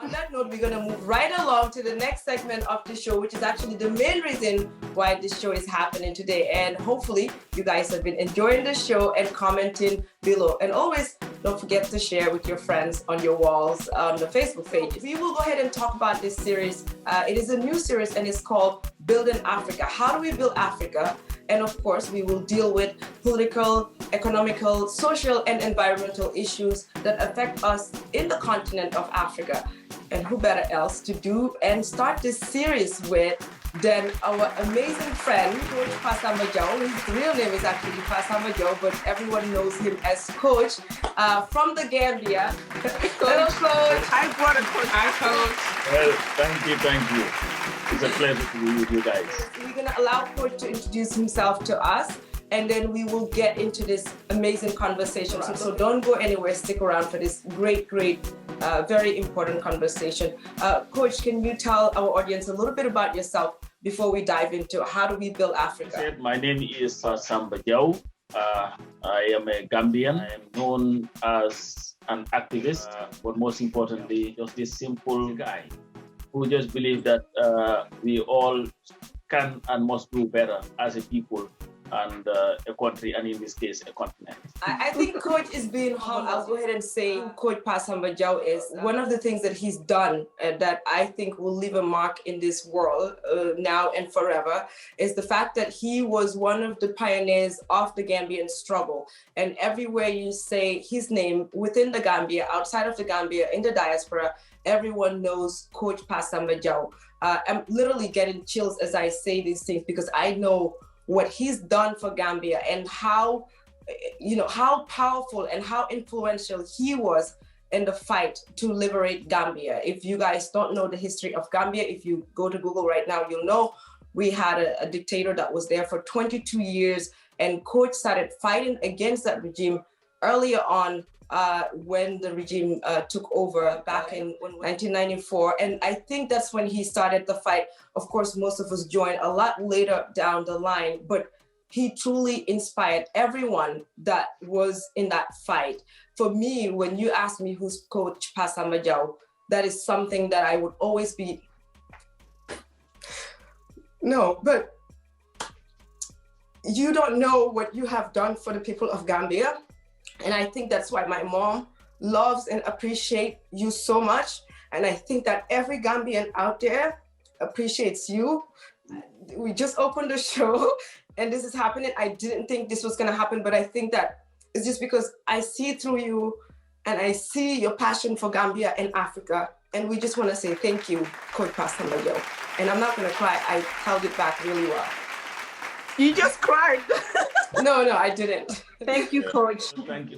On that note, we're going to move right along to the next segment of the show, which is actually the main reason why this show is happening today. And hopefully you guys have been enjoying the show and commenting below. And always don't forget to share with your friends on your walls on the Facebook page. We will go ahead and talk about this series. It is a new series and it's called Building Africa. How do we build Africa? And of course, we will deal with political, economical, social, and environmental issues that affect us in the continent of Africa. And who better else to do and start this series with than our amazing friend, Coach Pa Samba Jow. His real name is actually Pa Samba Jow, but everyone knows him as Coach from the Gambia. Hello, Coach. Hi, brother Coach. Hi, Coach. Well, thank you. It's a pleasure to be with you guys. We're going to allow Coach to introduce himself to us, and then we will get into this amazing conversation. So don't go anywhere. Stick around for this great, very important conversation. Coach, can you tell our audience a little bit about yourself before we dive into how do we build Africa? My name is Pa Samba Jow. I am a Gambian. I am known as an activist, but most importantly, just this simple guy who just believes that we all can and must do better as a people and a country, and in this case, a continent. I think Coach is being humble. I'll go ahead and say Coach Pa Samba Jow is one of the things that he's done that I think will leave a mark in this world now and forever is the fact that he was one of the pioneers of the Gambian struggle. And everywhere you say his name within the Gambia, outside of the Gambia, in the diaspora, everyone knows Coach Pa Samba Jow. I'm literally getting chills as I say these things because I know what he's done for Gambia and how powerful and how influential he was in the fight to liberate Gambia. If you guys don't know the history of Gambia, if you go to Google right now, you'll know we had a dictator that was there for 22 years, and Coach started fighting against that regime earlier on when the regime took over back in 1994. And I think that's when he started the fight. Of course, most of us joined a lot later down the line, but he truly inspired everyone that was in that fight. For me, when you ask me who's Coach Pa Samba Jow, that is something that I would always be. No, but you don't know what you have done for the people of Gambia. And I think that's why my mom loves and appreciates you so much. And I think that every Gambian out there appreciates you. We just opened the show and this is happening. I didn't think this was going to happen, but I think that it's just because I see through you and I see your passion for Gambia and Africa. And we just want to say thank you, Coach Pa Samba Jow. And I'm not going to cry. I held it back really well. You just cried. No, I didn't. Thank you, Coach.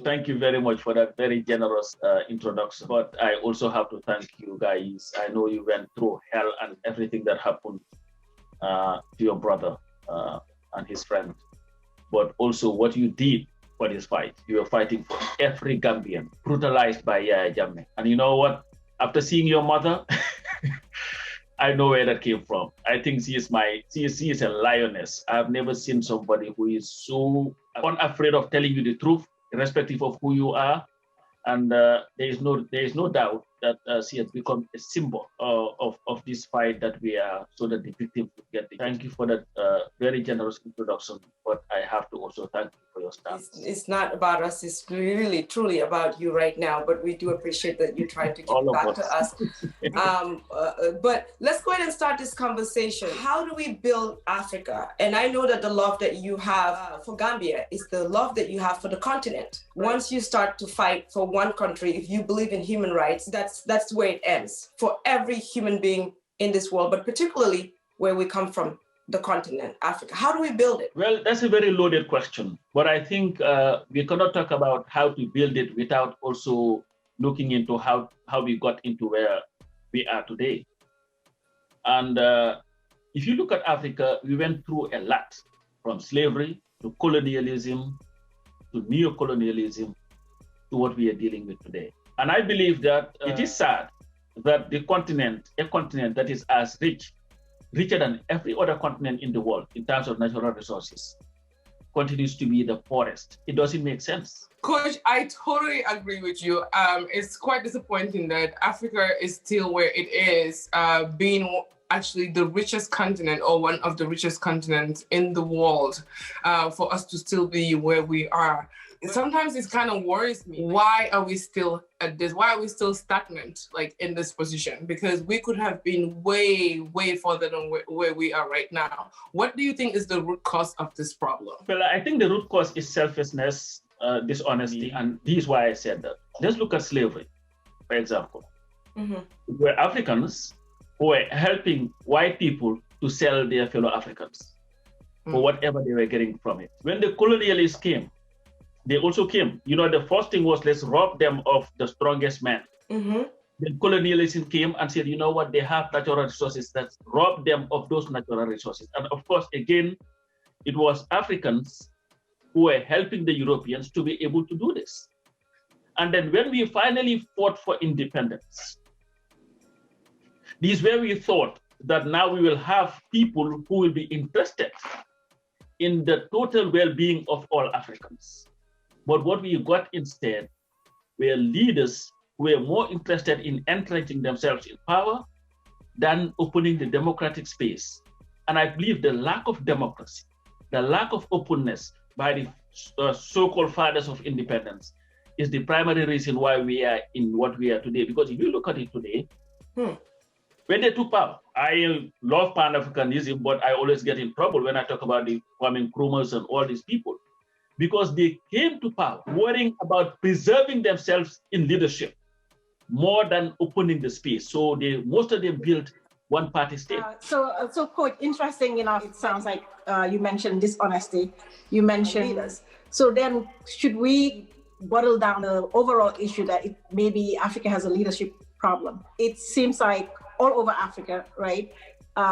Thank you very much for that very generous introduction. But I also have to thank you guys. I know you went through hell and everything that happened to your brother and his friend. But also what you did for this fight. You were fighting for every Gambian brutalized by Yaya Jammeh. And you know what? After seeing your mother, I know where that came from. I think she is a lioness. I've never seen somebody who is so unafraid of telling you the truth, irrespective of who you are. And there is no doubt that she has become a symbol of this fight that we are, so that the victims would get it. Thank you for that very generous introduction. But I have to also thank you for your stance. It's not about us. It's really, truly about you right now. But we do appreciate that you're trying to give back to us. But let's go ahead and start this conversation. How do we build Africa? And I know that the love that you have for Gambia is the love that you have for the continent. Once you start to fight for one country, if you believe in human rights, that's where it ends for every human being in this world, but particularly where we come from, the continent, Africa. How do we build it? Well, that's a very loaded question, but I think we cannot talk about how to build it without also looking into how we got into where we are today. And if you look at Africa, we went through a lot, from slavery to colonialism to neo-colonialism to what we are dealing with today. And I believe that it is sad that a continent that is richer than every other continent in the world in terms of natural resources, continues to be the poorest. It doesn't make sense. Coach, I totally agree with you. It's quite disappointing that Africa is still where it is, being actually the richest continent or one of the richest continents in the world, for us to still be where we are. Sometimes it kind of worries me. Why are we still at this? Why are we still stagnant, like in this position? Because we could have been way, way further than where we are right now. What do you think is the root cause of this problem? Well, I think the root cause is selfishness, dishonesty, and this is why I said that. Let's look at slavery, for example. Where Africans who were helping white people to sell their fellow Africans for whatever they were getting from it. When the colonialists came, they also came. You know, the first thing was, let's rob them of the strongest man. Then colonialism came and said, you know what, they have natural resources, let's rob them of those natural resources. And of course, again, it was Africans who were helping the Europeans to be able to do this. And then when we finally fought for independence, this is where we thought that now we will have people who will be interested in the total well-being of all Africans. But what we got instead were leaders who were more interested in entrenching themselves in power than opening the democratic space. And I believe the lack of democracy, the lack of openness by the so-called fathers of independence is the primary reason why we are in what we are today. Because if you look at it today, when they took power, I love Pan-Africanism, but I always get in trouble when I talk about the Kwame Nkrumahs and all these people, because they came to power worrying about preserving themselves in leadership more than opening the space. So most of them built one-party state. So Coach, interesting enough, it sounds like you mentioned dishonesty, you mentioned leaders. So then should we boil down the overall issue that maybe Africa has a leadership problem? It seems like all over Africa, right?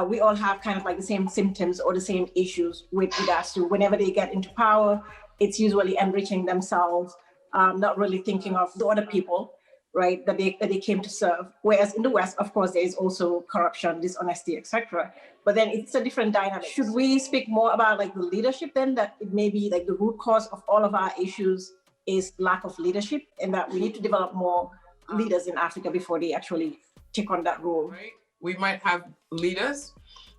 We all have kind of like the same symptoms or the same issues with regards to whenever they get into power, it's usually enriching themselves, not really thinking of the other people, right, that they came to serve. Whereas in the West, of course, there is also corruption, dishonesty, etc. But then it's a different dynamic. Should we speak more about like the leadership then, that it may be like the root cause of all of our issues is lack of leadership, and that we need to develop more leaders in Africa before they actually take on that role? Right? We might have leaders.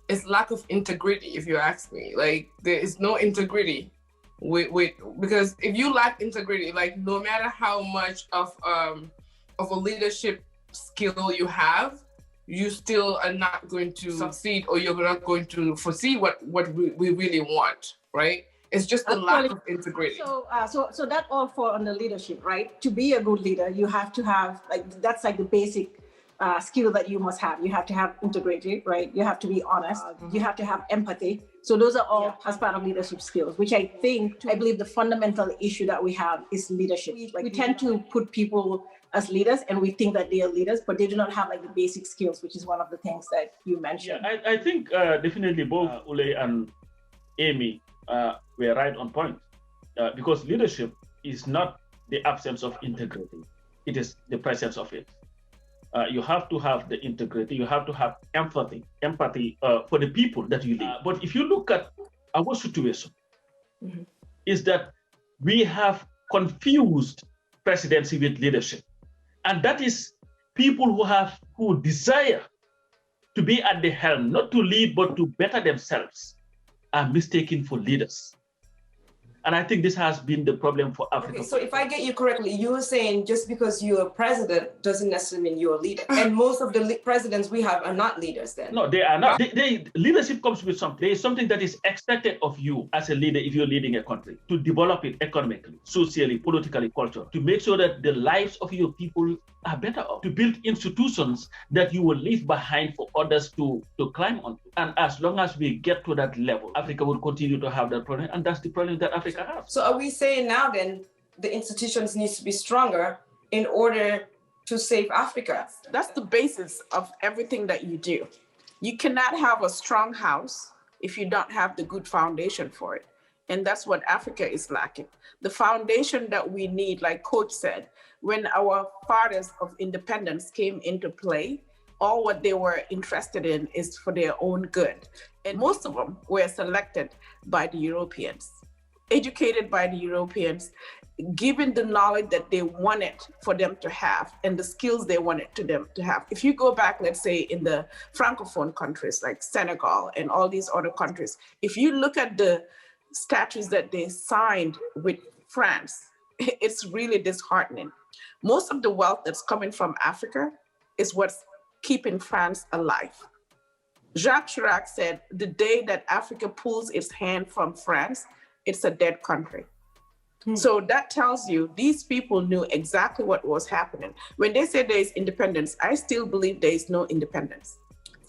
It's lack of integrity, if you ask me. Like, there is no integrity because if you lack integrity, like no matter how much of a leadership skill you have, you still are not going to succeed, or you're not going to foresee what we really want, right? It's just the lack of integrity. So that all fall under leadership, right? To be a good leader, you have to have, like, that's like the basic skill that you must have. You have to have integrity, right? You have to be honest. You have to have empathy. So those are all as part of leadership skills, which I believe the fundamental issue that we have is leadership. We tend to put people as leaders and we think that they are leaders, but they do not have like the basic skills, which is one of the things that you mentioned. Yeah, I think definitely both Ule and Amy were right on point, because leadership is not the absence of integrity. It is the presence of it. You have to have the integrity. You have to have empathy for the people that you lead. But if you look at our situation, is that we have confused presidency with leadership. And that is people who desire to be at the helm, not to lead, but to better themselves, are mistaken for leaders. And I think this has been the problem for Africa. Okay, so if I get you correctly, you were saying just because you're a president doesn't necessarily mean you're a leader. And most of the presidents we have are not leaders then. No, they are not. Leadership comes with something. There is something that is expected of you as a leader if you're leading a country, to develop it economically, socially, politically, culturally, to make sure that the lives of your people are better off, to build institutions that you will leave behind for others to climb onto. And as long as we get to that level, Africa will continue to have that problem. And that's the problem that Africa has. So are we saying now then the institutions need to be stronger in order to save Africa? That's the basis of everything that you do. You cannot have a strong house if you don't have the good foundation for it. And that's what Africa is lacking. The foundation that we need, like Coach said, when our fathers of independence came into play, all what they were interested in is for their own good. And most of them were selected by the Europeans. educated by the Europeans, given the knowledge that they wanted for them to have and the skills they wanted them to have. If you go back, let's say in the Francophone countries like Senegal and all these other countries, if you look at the statutes that they signed with France, it's really disheartening. Most of the wealth that's coming from Africa is what's keeping France alive. Jacques Chirac said, the day that Africa pulls its hand from France, it's a dead country. So that tells you these people knew exactly what was happening. When they say there is independence, I still believe there is no independence.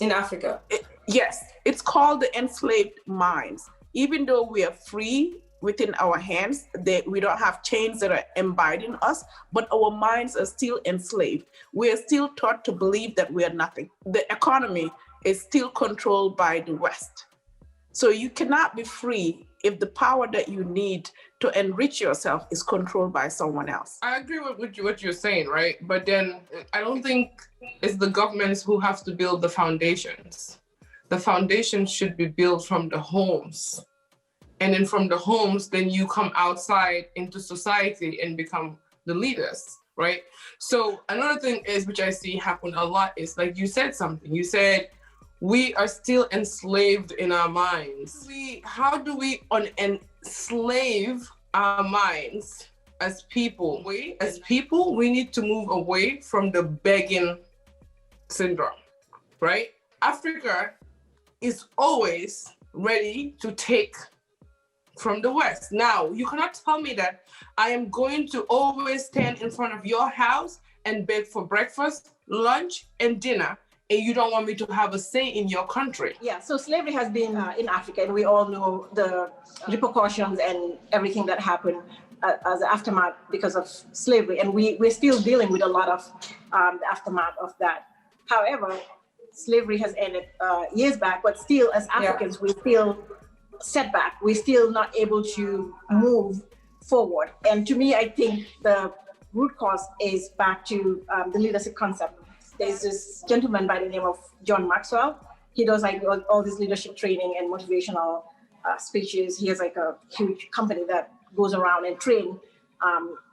In Africa? Yes, it's called the enslaved minds. Even though we are free within our hands, we don't have chains that are embodying us, but our minds are still enslaved. We are still taught to believe that we are nothing. The economy is still controlled by the West. So you cannot be free if the power that you need to enrich yourself is controlled by someone else. I agree with what you're saying, right? But then I don't think it's the governments who have to build the foundations. The foundations should be built from the homes. And then from the homes, then you come outside into society and become the leaders, right? So another thing is, which I see happen a lot, is like you said something. You said, we are still enslaved in our minds. How do we unenslave our minds as people? We need to move away from the begging syndrome, right? Africa is always ready to take from the West. Now, you cannot tell me that I am going to always stand in front of your house and beg for breakfast, lunch, and dinner, and you don't want me to have a say in your country. Yeah, so slavery has been in Africa, and we all know the repercussions and everything that happened as the aftermath because of slavery, and we're still dealing with a lot of the aftermath of that. However, slavery has ended years back, but still as Africans, we feel setback. We're still not able to move forward. And to me, I think the root cause is back to the leadership concept. There's this gentleman by the name of John Maxwell. He does like all this leadership training and motivational speeches. He has like a huge company that goes around and train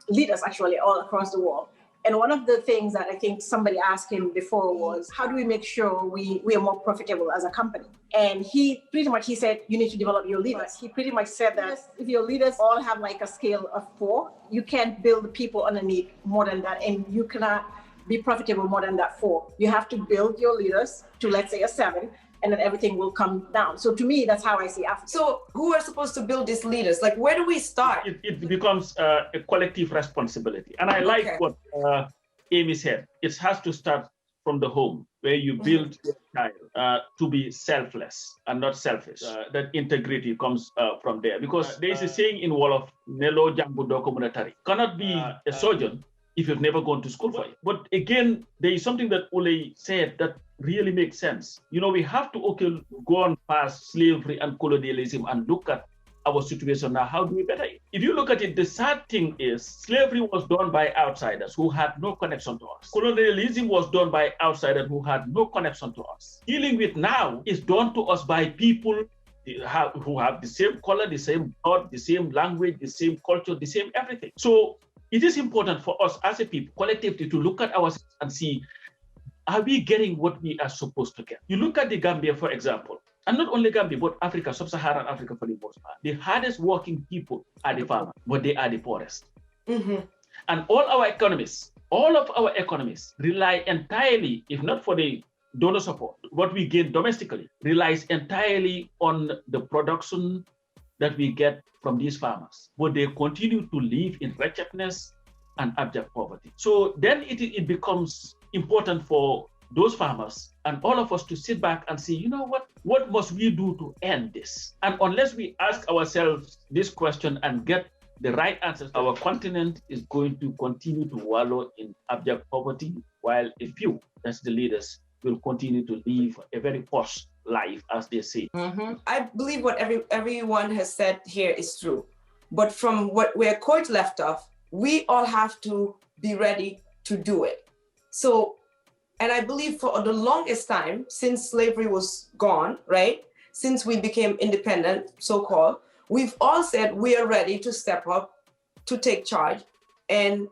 leaders actually all across the world. And one of the things that I think somebody asked him before was, how do we make sure we are more profitable as a company? And he pretty much, he said, you need to develop your leaders. He pretty much said that if your leaders all have like a scale of 4, you can't build people underneath more than that. And you cannot be profitable more than that 4. You have to build your leaders to, let's say, a 7, and then everything will come down. So to me, that's how I see Africa. So who are supposed to build these leaders? Like, where do we start? It becomes a collective responsibility. And I like what Amy said. It has to start from the home, where you build your child to be selfless and not selfish. That integrity comes from there. Because there is a saying in Wolof, Nelo Jangu Doko Munatari. Cannot be a surgeon if you've never gone to school for it. But again, there is something that Ole said that really makes sense. You know, we have to go on past slavery and colonialism and look at our situation now. How do we better it? If you look at it, the sad thing is slavery was done by outsiders who had no connection to us. Colonialism was done by outsiders who had no connection to us. Dealing with now is done to us by people who have the same color, the same blood, the same language, the same culture, the same everything. So it is important for us as a people, collectively, to look at ourselves and see, are we getting what we are supposed to get? You look at the Gambia, for example, and not only Gambia, but Africa, sub-Saharan Africa for the most part. The hardest working people are the farmers, but they are the poorest. And all of our economies rely entirely, if not for the donor support, what we gain domestically relies entirely on the production that we get from these farmers. But they continue to live in wretchedness and abject poverty. So then it becomes important for those farmers and all of us to sit back and say, you know what must we do to end this? And unless we ask ourselves this question and get the right answers, our continent is going to continue to wallow in abject poverty, while a few, that's the leaders, will continue to live a very posh life, as they say. I believe what everyone has said here is true. But from where Coach left off, we all have to be ready to do it. So, and I believe for the longest time, since slavery was gone, right? Since we became independent, so-called, We've all said we are ready to step up, to take charge and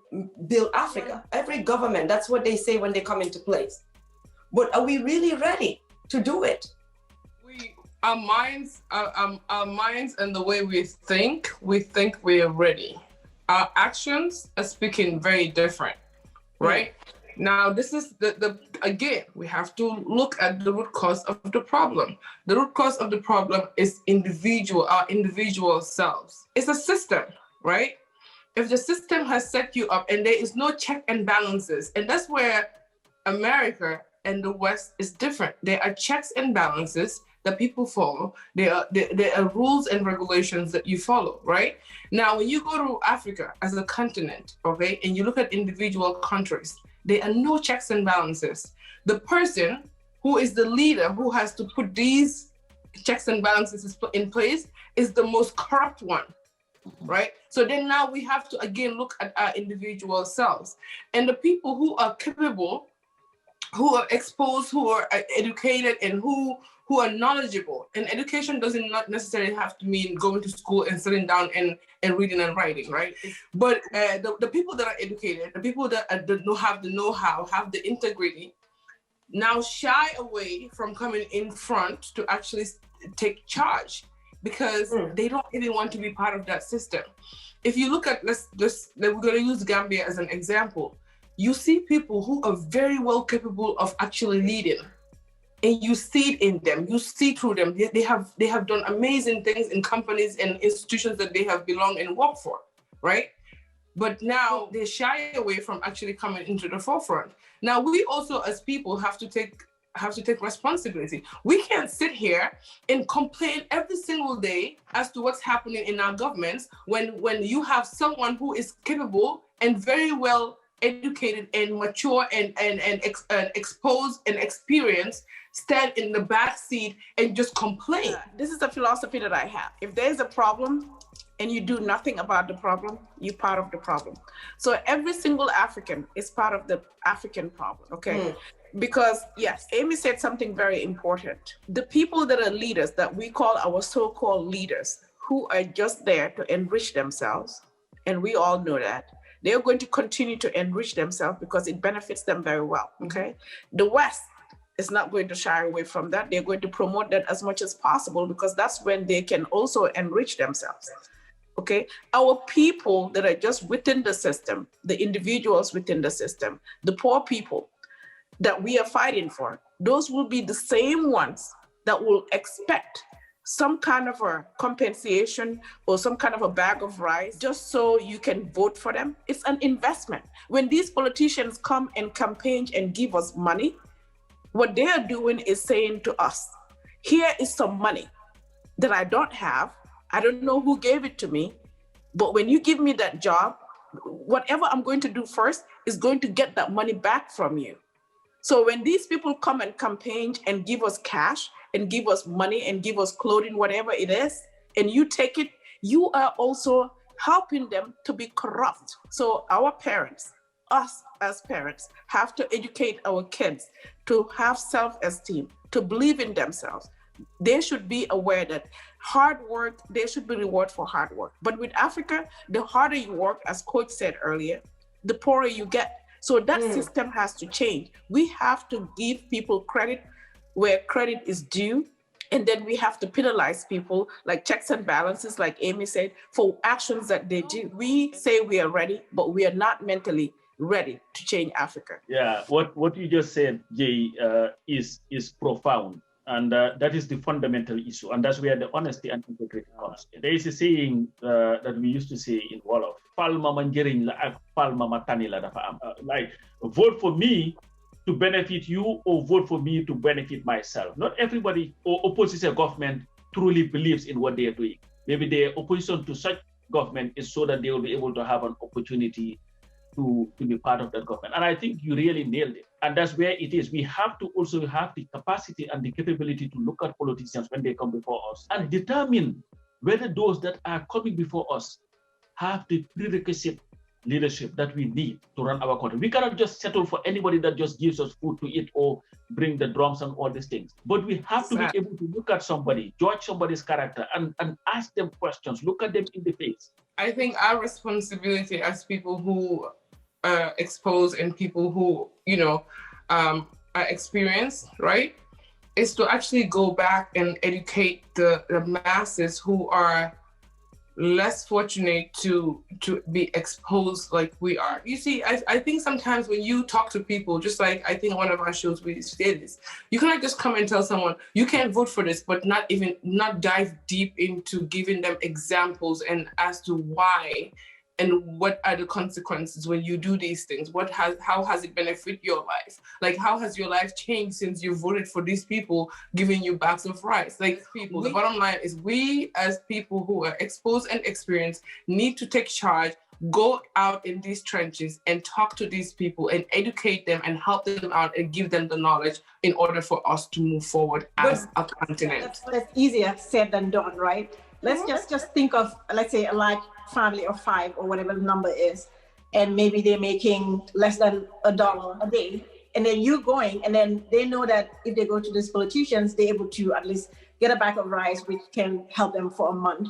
build Africa. Every government, that's what they say when they come into place. But are we really ready to do it? Our minds and the way we think we are ready. Our actions are speaking very different, right? Now, this is again, we have to look at the root cause of the problem. The root cause of the problem is our individual selves. It's a system, right? If the system has set you up and there is no check and balances, and that's where America and the West is different. There are checks and balances that people follow. There are rules and regulations that you follow, right? Now, when you go to Africa as a continent, okay, and you look at individual countries, there are no checks and balances. The person who is the leader who has to put these checks and balances in place is the most corrupt one, right? So then now we have to again look at our individual selves. And the people who are capable, who are exposed, who are educated, and who are knowledgeable. And education doesn't not necessarily have to mean going to school and sitting down and reading and writing, right? But the people that are educated, the people that have the know-how, have the integrity, now shy away from coming in front to actually take charge because they don't even want to be part of that system. If you look at, we're going to use Gambia as an example. You see people who are very well capable of actually leading, and you see it in them. You see through them. They have done amazing things in companies and institutions that they have belonged and worked for, right? But now they shy away from actually coming into the forefront. Now we also, as people, have to take responsibility. We can't sit here and complain every single day as to what's happening in our governments when you have someone who is capable and very well educated and mature and exposed and experienced stand in the back seat and just complain. This is a philosophy that I have. If there's a problem and you do nothing about the problem, you're part of the problem. So every single African is part of the African problem, okay? Because yes, Amy said something very important. The people that are leaders, that we call our so-called leaders, who are just there to enrich themselves, and we all know that, they're going to continue to enrich themselves because it benefits them very well, okay? The West is not going to shy away from that. They're going to promote that as much as possible because that's when they can also enrich themselves, okay? Our people that are just within the system, the individuals within the system, the poor people that we are fighting for, those will be the same ones that will expect some kind of a compensation or some kind of a bag of rice just so you can vote for them. It's an investment. When these politicians come and campaign and give us money, what they are doing is saying to us, here is some money that I don't have. I don't know who gave it to me, but when you give me that job, whatever I'm going to do first is going to get that money back from you. So when these people come and campaign and give us cash and give us money and give us clothing, whatever it is, and you take it, you are also helping them to be corrupt. So our parents, us as parents, have to educate our kids to have self-esteem, to believe in themselves. They should be aware that hard work, there should be reward for hard work. But with Africa, the harder you work, as Coach said earlier, the poorer you get. So that system has to change. We have to give people credit where credit is due. And then we have to penalize people, like checks and balances, like Amy said, for actions that they do. We say we are ready, but we are not mentally ready to change Africa. Yeah, what you just said, Jay, is profound. And that is the fundamental issue. And that's where the honesty and integrity comes in. There is a saying that we used to say in Wolof, palma manjering la ak palma matani la dafa am. Like, vote for me to benefit you or vote for me to benefit myself. Not everybody or opposition government truly believes in what they are doing. Maybe their opposition to such government is so that they will be able to have an opportunity to be part of that government. And I think you really nailed it. And that's where it is. We have to also have the capacity and the capability to look at politicians when they come before us and determine whether those that are coming before us have the prerequisite leadership that we need to run our country. We cannot just settle for anybody that just gives us food to eat or bring the drums and all these things. But we have to be able to look at somebody, judge somebody's character, and ask them questions, look at them in the face. I think our responsibility as people who expose and people who, are experienced, right, is to actually go back and educate the masses who are less fortunate to be exposed like we are. You see, I think sometimes when you talk to people, just like I think one of our shows we did this, you cannot just come and tell someone you can't vote for this, but not dive deep into giving them examples and as to why and what are the consequences when you do these things. How has it benefit your life? Like, how has your life changed since you voted for these people giving you bags of rice? Like, people, the bottom line is we as people who are exposed and experienced need to take charge, go out in these trenches and talk to these people and educate them and help them out and give them the knowledge in order for us to move forward as a continent. That's easier said than done, right? Let's just think of, let's say, a large family of 5 or whatever the number is, and maybe they're making less than $1 a day. And then you going, and then they know that if they go to these politicians, they're able to at least get a bag of rice, which can help them for a month,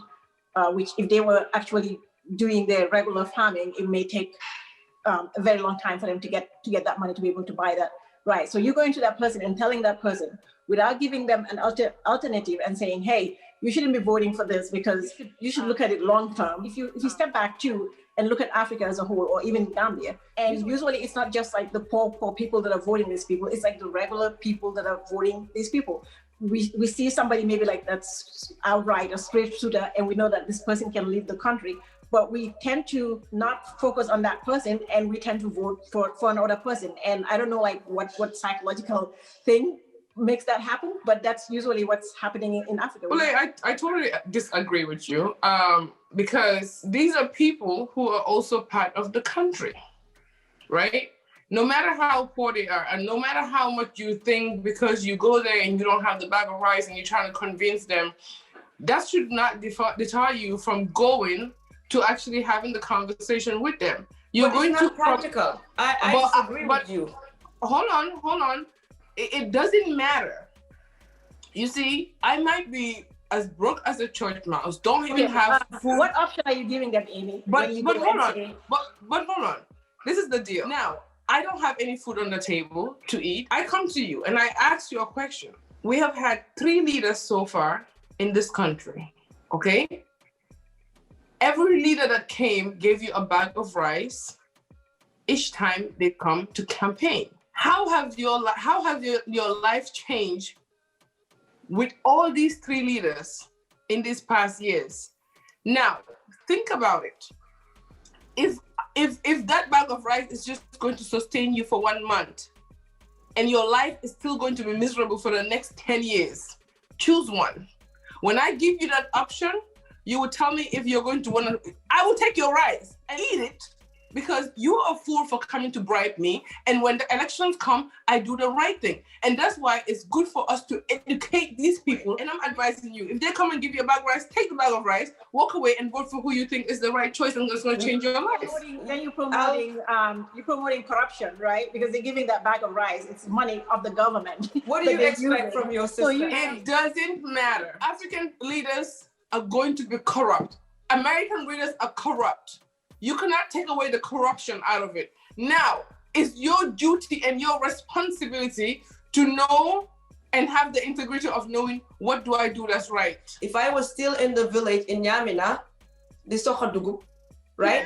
which if they were actually doing their regular farming, it may take a very long time for them to get that money to be able to buy that rice. So you're going to that person and telling that person without giving them an alternative and saying, hey, you shouldn't be voting for this because you should look at it long term. If you step back too and look at Africa as a whole, or even Gambia, and usually it's not just like the poor people that are voting these people, it's like the regular people that are voting these people. We see somebody maybe like that's outright a straight shooter, and we know that this person can leave the country, but we tend to not focus on that person and we tend to vote for another person. And I don't know like what psychological thing makes that happen, but that's usually what's happening in Africa. Well, I totally disagree with you because these are people who are also part of the country, right? No matter how poor they are, and no matter how much you think because you go there and you don't have the bag of rice and you're trying to convince them, that should not deter you from going to actually having the conversation with them. You're but going it's not practical. I disagree with you. Hold on. It doesn't matter. You see, I might be as broke as a church mouse. Don't even have food. What option are you giving them, Amy? But hold on. But hold on. This is the deal. Now, I don't have any food on the table to eat. I come to you and I ask you a question. We have had 3 leaders so far in this country, okay? Every leader that came gave you a bag of rice each time they come to campaign. How have your life changed with all these 3 leaders in these past years? Now, think about it. If that bag of rice is just going to sustain you for 1 month and your life is still going to be miserable for the next 10 years, choose one. When I give you that option, you will tell me if you're going to want to, I will take your rice and eat it, because you are a fool for coming to bribe me. And when the elections come, I do the right thing. And that's why it's good for us to educate these people. And I'm advising you, if they come and give you a bag of rice, take the bag of rice, walk away and vote for who you think is the right choice and that's going to change your life. Then you're promoting corruption, right? Because they're giving that bag of rice. It's money of the government. What do you expect from your sister? It doesn't matter. African leaders are going to be corrupt. American leaders are corrupt. You cannot take away the corruption out of it. Now, it's your duty and your responsibility to know and have the integrity of knowing what do I do that's right. If I was still in the village in Yamina, the Sokodugu, right?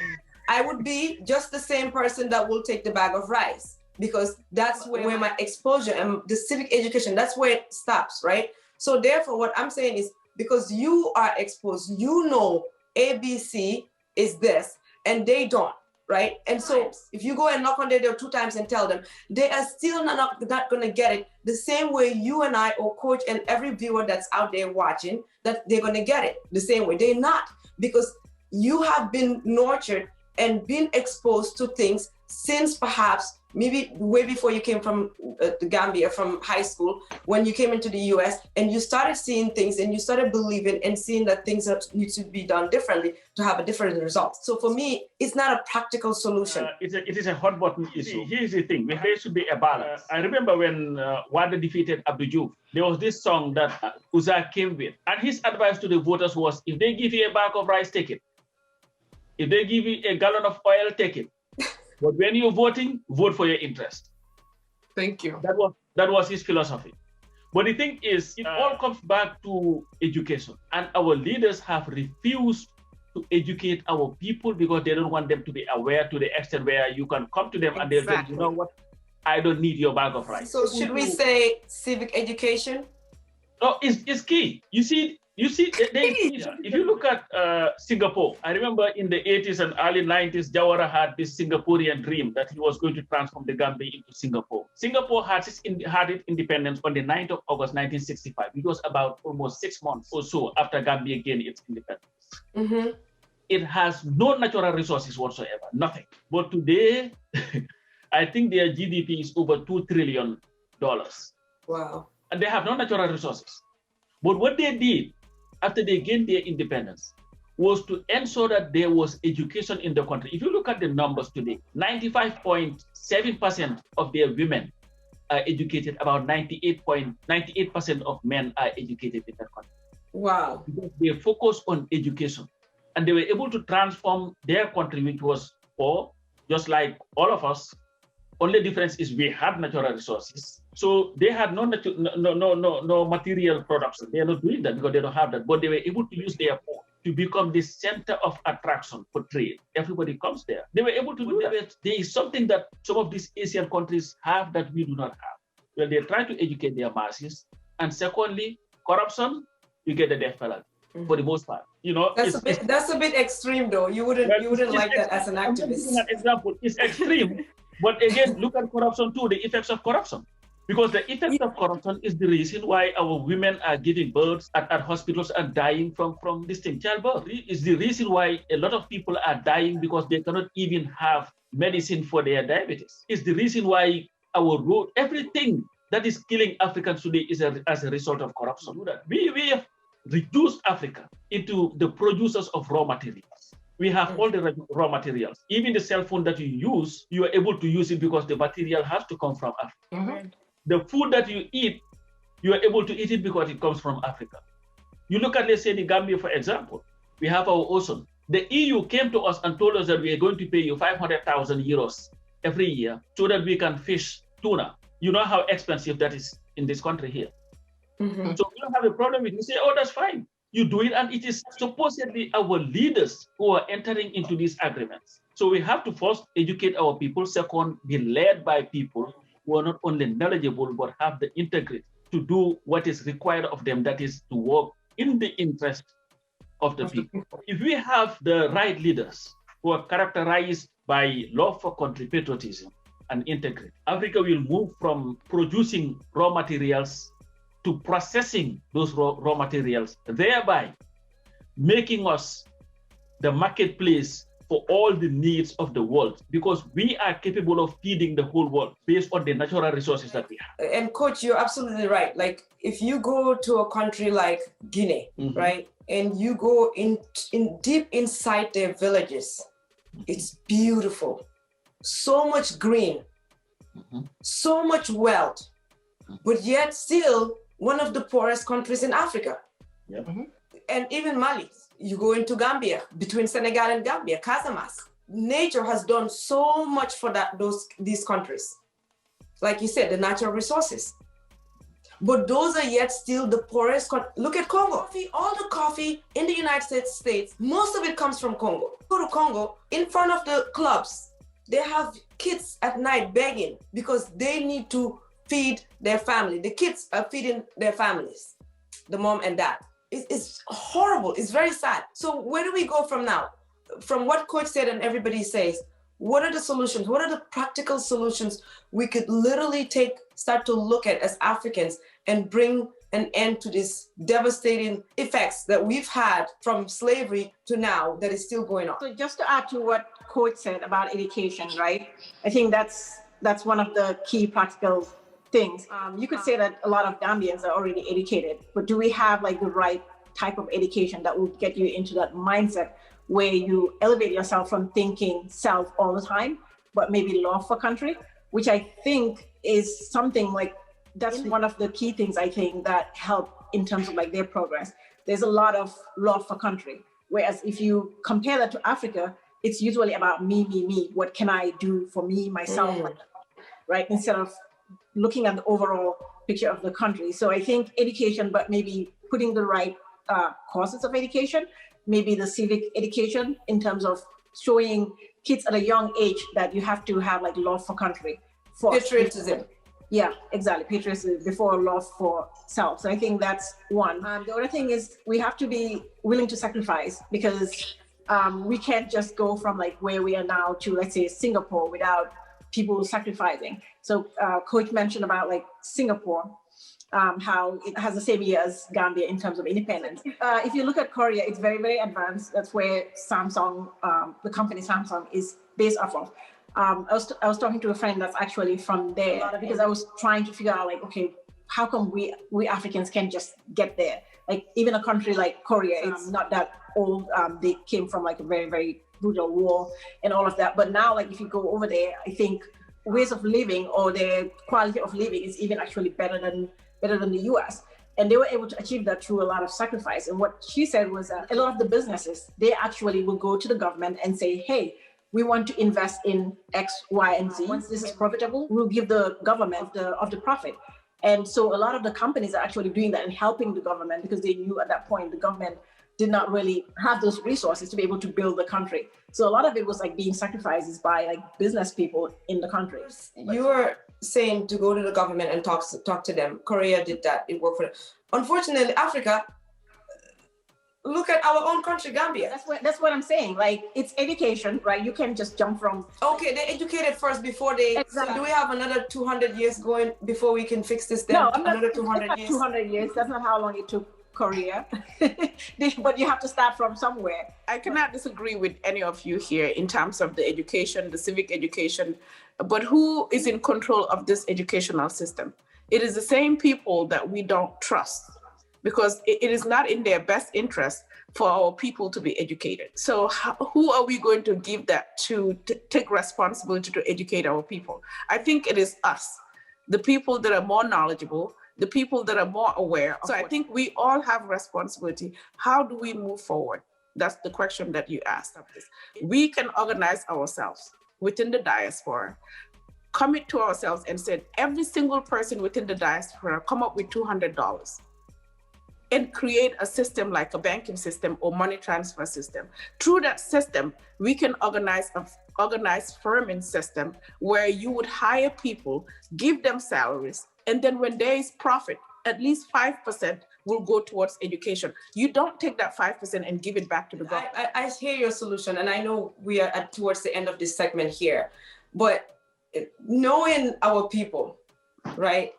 I would be just the same person that will take the bag of rice, because that's where my exposure and the civic education, that's where it stops, right? So therefore, what I'm saying is, because you are exposed, you know ABC is this, and they don't, right? And so if you go and knock on their door 2 times and tell them, they are still not gonna get it the same way you and I or Coach and every viewer that's out there watching, that they're gonna get it the same way. They're not, because you have been nurtured and been exposed to things since perhaps maybe way before you came from the Gambia, from high school, when you came into the US and you started seeing things and you started believing and seeing that things need to be done differently to have a different result. So for me, it's not a practical solution. It is a hot button issue. Here's the thing, there should be a balance. I remember when Wade defeated Abdou Diouf, there was this song that Uzak came with. And his advice to the voters was, if they give you a bag of rice, take it. If they give you a gallon of oil, take it. But when you're voting, vote for your interest. Thank you. That was his philosophy. But the thing is, it all comes back to education. And our leaders have refused to educate our people because they don't want them to be aware to the extent where you can come to them and they'll tell you, you know what, I don't need your bag of rice. So should we say civic education? No, it's key. You see, if you look at Singapore, I remember in the 80s and early 90s, Jawara had this Singaporean dream that he was going to transform the Gambia into Singapore. Singapore had its independence on the 9th of August, 1965. It was about almost 6 months or so after Gambia gained its independence. Mm-hmm. It has no natural resources whatsoever, nothing. But today, I think their GDP is over $2 trillion. Wow. And they have no natural resources. But what they did after they gained their independence was to ensure that there was education in the country. If you look at the numbers today, 95.7% of their women are educated, about 98% of men are educated in that country. Wow. Because they focus on education. And they were able to transform their country, which was poor, just like all of us. Only difference is we had natural resources. So they had no material production. They are not doing that because they don't have that. But they were able to use their port to become the center of attraction for trade. Everybody comes there. They were able to do that. There is something that some of these Asian countries have that we do not have. Well, they try to educate their masses. And secondly, corruption, you get the death penalty. For the most part, you know, that's a bit extreme, though. You wouldn't like that as an activist. An example, it's extreme, but again, look at corruption too. The effects of corruption, because the effect of corruption is the reason why our women are giving birth at hospitals and dying from this thing. Childbirth is the reason why a lot of people are dying because they cannot even have medicine for their diabetes. It's the reason why our road, everything that is killing Africans today is as a result of corruption. We have reduced Africa into the producers of raw materials. We have all the raw materials. Even the cell phone that you use, you are able to use it because the material has to come from Africa. Mm-hmm. The food that you eat, you are able to eat it because it comes from Africa. You look at, let's say, the Gambia, for example. We have our ocean. The EU came to us and told us that we are going to pay you 500,000 euros every year so that we can fish tuna. You know how expensive that is in this country here. Mm-hmm. So we don't have a problem with it. You say, oh, that's fine. You do it, and it is supposedly our leaders who are entering into these agreements. So we have to first educate our people. Second, be led by people who are not only knowledgeable, but have the integrity to do what is required of them, that is to work in the interest of the people. If we have the right leaders who are characterized by love for country, patriotism, and integrity, Africa will move from producing raw materials to processing those raw materials, thereby making us the marketplace for all the needs of the world, because we are capable of feeding the whole world based on the natural resources that we have. And Coach, you're absolutely right. Like if you go to a country like Guinea, Mm-hmm. right, and you go in deep inside their villages, it's beautiful. So much green, Mm-hmm. so much wealth, but yet still one of the poorest countries in Africa. Yep. Mm-hmm. And even Mali, you go into Gambia, between Senegal and Gambia, Casamance. Nature has done so much for these countries. Like you said, the natural resources. But those are yet still the poorest. Look at Congo. All the coffee in the United States, most of it comes from Congo. Go to Congo, in front of the clubs, they have kids at night begging because they need to feed their family. The kids are feeding their families, the mom and dad. It's horrible. It's very sad. So where do we go from now? From what Coach said and everybody says, what are the solutions? What are the practical solutions we could literally start to look at as Africans and bring an end to these devastating effects that we've had from slavery to now that is still going on? So just to add to what Coach said about education, right? I think that's that's one of the key practical things. You could say that a lot of Gambians are already educated, but do we have like the right type of education that will get you into that mindset where you elevate yourself from thinking self all the time, but maybe love for country, which I think is something like, that's one of the key things I think that help in terms of like their progress. There's a lot of love for country. Whereas if you compare that to Africa, it's usually about me. What can I do for me, myself, right? Instead of looking at the overall picture of the country. So I think education, but maybe putting the right courses of education, maybe the civic education in terms of showing kids at a young age that you have to have like love for country. Patriotism. Yeah, exactly. Patriotism before love for self. So I think that's one. The other thing is we have to be willing to sacrifice, because we can't just go from like where we are now to, let's say, Singapore without people sacrificing. So Coach mentioned about like Singapore, how it has the same year as Gambia in terms of independence. If you look at Korea, it's very, very advanced. That's where Samsung, the company Samsung, is based off of. I was talking to a friend that's actually from there, because I was trying to figure out like, okay, how come we Africans can't just get there? Like even a country like Korea, it's not that old. They came from like a very, very brutal war and all of that. But now, like if you go over there, I think ways of living or their quality of living is even actually better than the US. And they were able to achieve that through a lot of sacrifice. And what she said was that a lot of the businesses, they actually will go to the government and say, hey, we want to invest in X, Y, and Z. Once this is profitable, we'll give the government of the profit. And so a lot of the companies are actually doing that and helping the government, because they knew at that point the government did not really have those resources to be able to build the country. So a lot of it was like being sacrifices by like business people in the country. You were saying to go to the government and talk to them. Korea did that. It worked for them. Unfortunately, Africa, look at our own country, Gambia. That's what I'm saying. Like it's education, right? You can just jump from. Okay, they educated first before they. Exactly. So do we have another 200 years going before we can fix this? No, I'm another not, 200 years. 200 years. That's not how long it took Korea. But you have to start from somewhere. I cannot disagree with any of you here in terms of the education, the civic education, but who is in control of this educational system? It is the same people that we don't trust, because it is not in their best interest for our people to be educated. So who are we going to give that to take responsibility to educate our people? I think it is us, the people that are more knowledgeable, the people that are more aware. So I think we all have responsibility. How do we move forward? That's the question that you asked. We can organize ourselves within the diaspora, commit to ourselves and said, every single person within the diaspora come up with $200 and create a system like a banking system or money transfer system. Through that system, we can organize an organized firming system where you would hire people, give them salaries, and then when there is profit, at least 5% will go towards education. You don't take that 5% and give it back to the government. I hear your solution, and I know we are towards the end of this segment here, but knowing our people, right?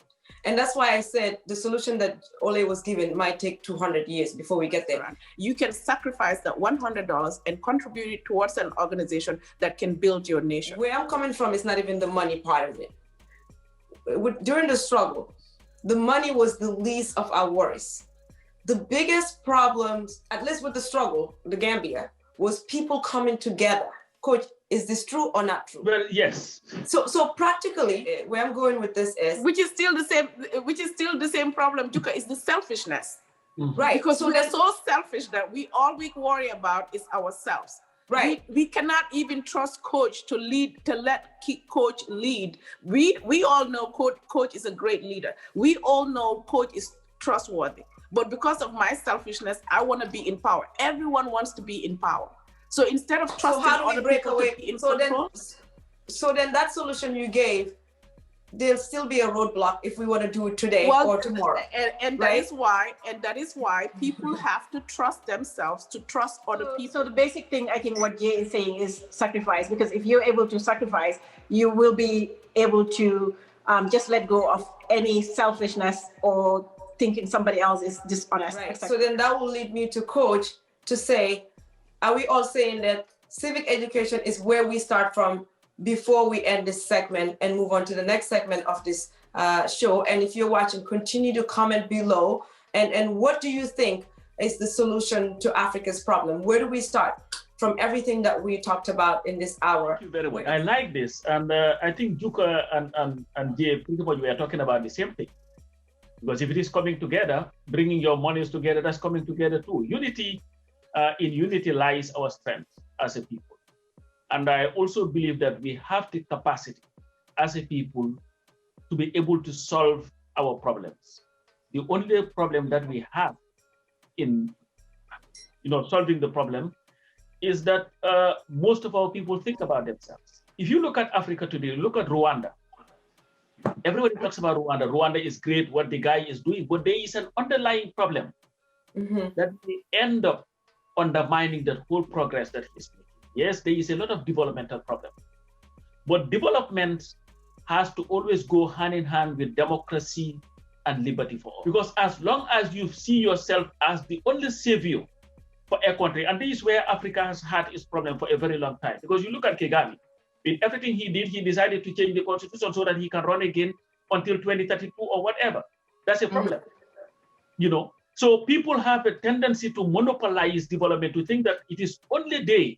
And that's why I said the solution that Ole was given might take 200 years before we get there. You can sacrifice that $100 and contribute it towards an organization that can build your nation. Where I'm coming from is not even the money part of it. During the struggle, the money was the least of our worries. The biggest problems, at least with the struggle, the Gambia, was people coming together. Coach, is this true or not true? Well, yes. So practically, where I'm going with this is, which is still the same problem, Juka, is the selfishness. Mm-hmm. Right? Because we are so selfish that all we worry about is ourselves. Right. We cannot even trust Coach to lead, to let Coach lead. We all know Coach is a great leader. We all know Coach is trustworthy. But because of my selfishness, I want to be in power. Everyone wants to be in power. So instead of trusting other people to be in control. So then that solution you gave, there'll still be a roadblock if we want to do it today or tomorrow. And that is why people have to trust themselves to trust other people. So the basic thing, I think what Jay is saying is sacrifice, because if you're able to sacrifice, you will be able to just let go of any selfishness or thinking somebody else is dishonest. Right. So then that will lead me to Coach to say, are we all saying that civic education is where we start from before we end this segment and move on to the next segment of this show. And if you're watching, continue to comment below. And what do you think is the solution to Africa's problem? Where do we start from everything that we talked about in this hour? Thank you very much. I like this. And I think Juka and Jay, pretty much we are talking about the same thing. Because if it is coming together, bringing your monies together, that's coming together too. Unity, in unity lies our strength as a people. And I also believe that we have the capacity as a people to be able to solve our problems. The only problem that we have in solving the problem is that most of our people think about themselves. If you look at Africa today, look at Rwanda. Everybody talks about Rwanda. Rwanda is great, what the guy is doing, but there is an underlying problem that we end up undermining the whole progress that he's making. Yes, there is a lot of developmental problem, but development has to always go hand in hand with democracy and liberty for all. Because as long as you see yourself as the only savior for a country, and this is where Africa has had its problem for a very long time. Because you look at Kagame, in everything he did, he decided to change the constitution so that he can run again until 2032 or whatever. That's a problem, So people have a tendency to monopolize development, to think that it is only they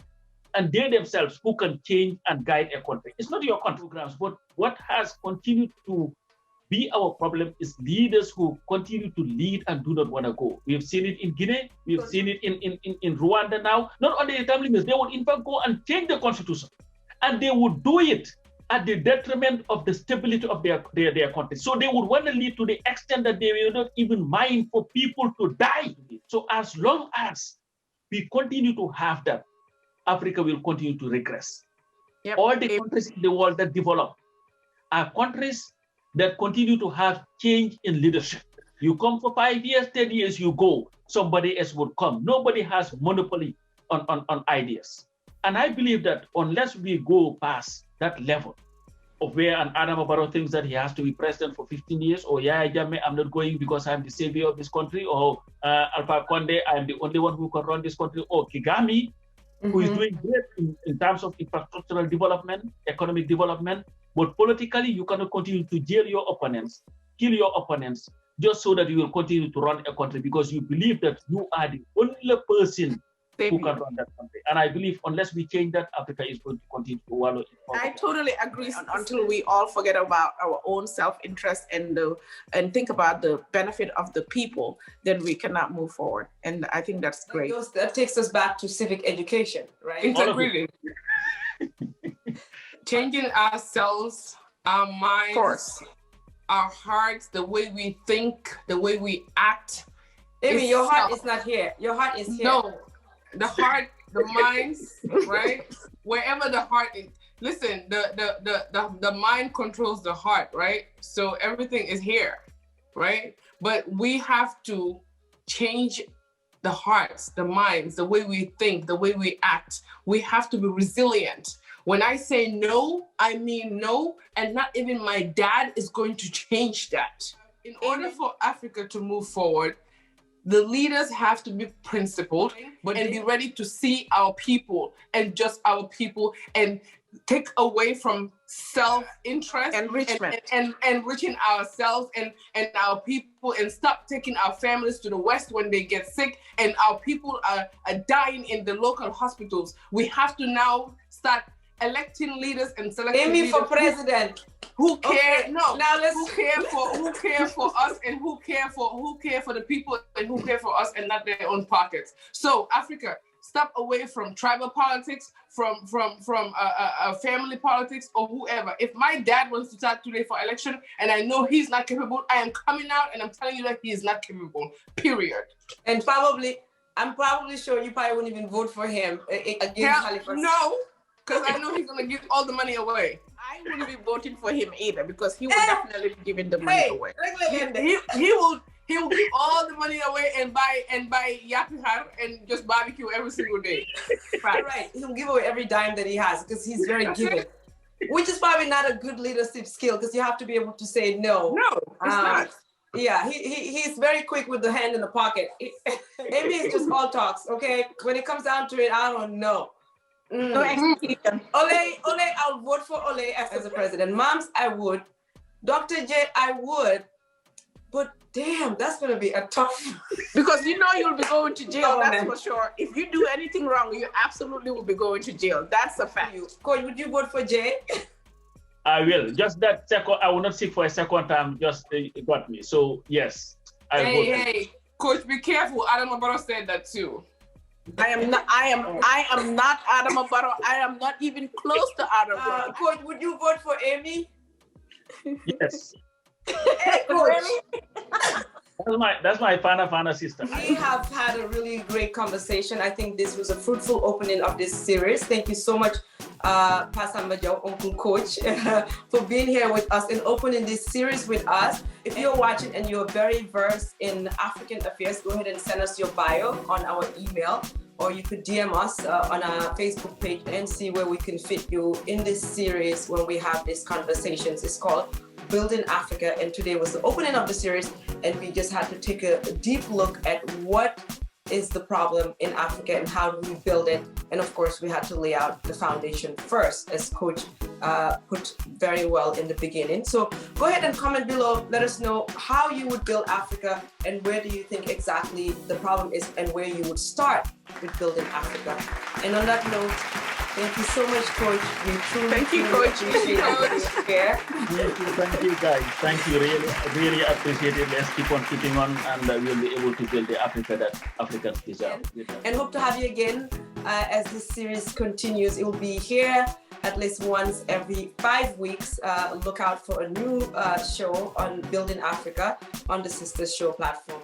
and they themselves who can change and guide a country. It's not your country programs, but what has continued to be our problem is leaders who continue to lead and do not want to go. We've seen it in Guinea, we've seen it in Rwanda now. Not only the term limits, they would in fact go and change the constitution. And they would do it at the detriment of the stability of their country. So they would want to lead to the extent that they will not even mind for people to die. So as long as we continue to have that, Africa will continue to regress. Yep. All the countries in the world that develop are countries that continue to have change in leadership. You come for 5 years, 10 years, you go, somebody else would come. Nobody has monopoly on ideas. And I believe that unless we go past that level of where an Adama Barrow thinks that he has to be president for 15 years, or Yaya Jammeh, I'm not going because I'm the savior of this country, or Alpha Conde, I'm the only one who can run this country, or Kagame, who is doing great in terms of infrastructural development, economic development, but politically, you cannot continue to jail your opponents, kill your opponents, just so that you will continue to run a country because you believe that you are the only person who can run that country. And I believe unless we change that, Africa is going to continue to wallow in poverty. I totally agree. Until we all forget about our own self-interest and think about the benefit of the people, then we cannot move forward. And I think that's great. That takes us back to civic education, right? Integrity. Changing ourselves, our minds, our hearts, the way we think, the way we act. Amy, your heart is not here. Your heart is here. No. The heart, the minds, right? Wherever the heart is. Listen, the mind controls the heart, right? So everything is here, right? But we have to change the hearts, the minds, the way we think, the way we act. We have to be resilient. When I say no, I mean no, and not even my dad is going to change that. In order for Africa to move forward, the leaders have to be principled, but and be ready to see our people and just our people and take away from self-interest enrichment and enriching ourselves and our people, and stop taking our families to the West when they get sick and our people are dying in the local hospitals. We have to now start electing leaders and selecting Amy leaders for president. Who care? Okay. No. Now let's who care for us and who care for the people and who care for us and not their own pockets. So Africa, stop away from tribal politics, from family politics or whoever. If my dad wants to start today for election and I know he's not capable, I am coming out and I'm telling you that he is not capable. Period. And I'm probably sure you probably wouldn't even vote for him against Halifax. No. Because I know he's going to give all the money away. I wouldn't be voting for him either because he will definitely be giving the money away. He will give all the money away and buy yapihar and just barbecue every single day. Right. He'll give away every dime that he has because he's very giving. Which is probably not a good leadership skill because you have to be able to say no. No, it's not. Yeah, he's very quick with the hand in the pocket. Maybe it's just all talks, okay? When it comes down to it, I don't know. No execution. Ole, I'll vote for Ole as the president. Moms, I would. Dr. J, I would. But damn, that's gonna be a tough. Because you know you'll be going to jail, that's for sure. If you do anything wrong, you absolutely will be going to jail. That's a fact. Coach, would you vote for Jay? I will. Just that second, I will not seek for a second time. Just it got me. So yes, I vote. Hey, Coach, be careful. Adam Abaro said that too. I am not Adam Abaro. I am not even close to Adam Abaro. Coach, would you vote for Amy? Yes. Hey, Coach. That's my final sister. We have had a really great conversation. I think this was a fruitful opening of this series. Thank you so much, Pa Samba Jow, Uncle Coach, for being here with us and opening this series with us. If you're watching and you're very versed in African affairs, go ahead and send us your bio on our email, or you could DM us on our Facebook page and see where we can fit you in this series when we have these conversations. It's called Building Africa, and today was the opening of the series, and we just had to take a deep look at what is the problem in Africa and how do we build it. And of course, we had to lay out the foundation first, as Coach put very well in the beginning. So go ahead and comment below. Let us know how you would build Africa and where do you think exactly the problem is and where you would start with building Africa. And on that note, thank you so much, Coach. We truly, Thank you, Coach. appreciate your care. Thank you, guys. Thank you. Really appreciate it. Let's keep on keeping on, and we'll be able to build the Africa that Africans deserve. And hope to have you again as this series continues. It will be here at least once every 5 weeks. Look out for a new show on Building Africa on the Sisters Show platform.